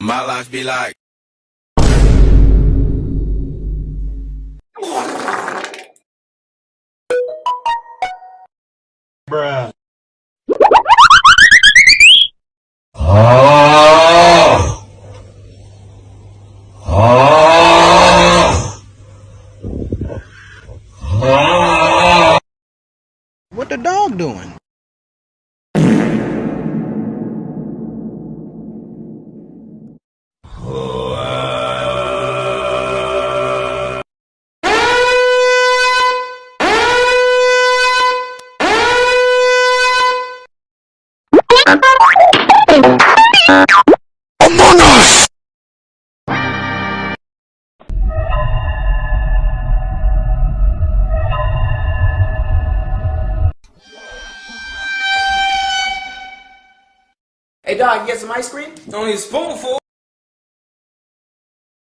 My life be like. Bruh. What the dog doing? Among Us! Hey dog, you get some ice cream? Only a spoonful.